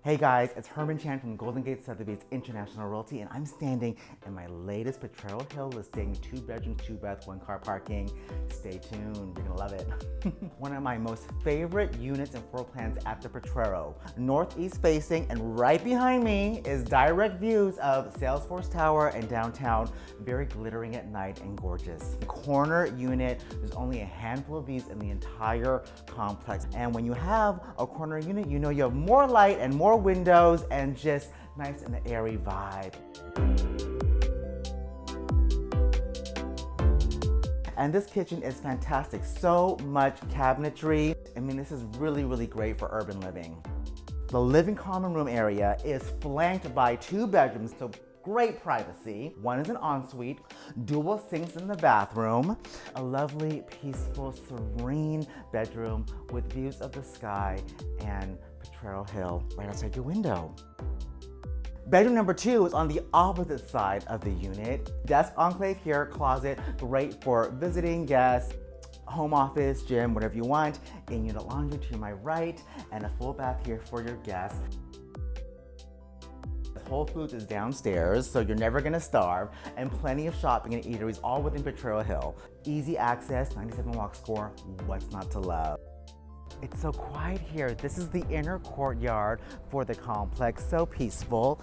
Hey guys, it's Herman Chan from Golden Gate Sotheby's International Realty, and I'm standing in my latest Potrero Hill listing, 2-bedroom, 2-bath, 1-car parking. Stay tuned, you're gonna love it. One of my most favorite units and floor plans at the Potrero. Northeast facing, and right behind me is direct views of Salesforce Tower and downtown, very glittering at night and gorgeous. Corner unit, there's only a handful of these in the entire complex. And when you have a corner unit, you know you have more light and more windows and just nice and airy vibe. And this kitchen is fantastic. So much cabinetry. I mean, this is really, really great for urban living. The living common room area is flanked by 2 bedrooms, so great privacy. One is an ensuite, dual sinks in the bathroom, a lovely, peaceful, serene bedroom with views of the sky and Potrero Hill right outside your window. Bedroom number 2 is on the opposite side of the unit. Desk enclave here, closet, great for visiting guests, home office, gym, whatever you want. In-unit laundry to my right, and a full bath here for your guests. Whole Foods is downstairs, so you're never gonna starve, and plenty of shopping and eateries all within Potrero Hill. Easy access, 97 walk score, what's not to love? It's so quiet here. This is the inner courtyard for the complex, so peaceful.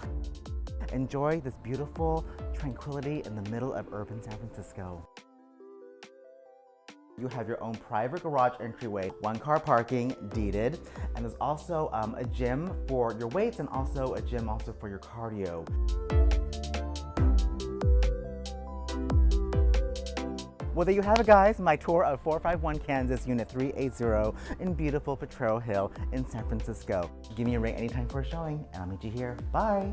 Enjoy this beautiful tranquility in the middle of urban San Francisco. You have your own private garage entryway, 1-car parking, deeded, and there's also a gym for your weights and also a gym for your cardio. Well, there you have it, guys, my tour of 451 Kansas, Unit 380 in beautiful Potrero Hill in San Francisco. Give me a ring anytime for a showing, and I'll meet you here. Bye.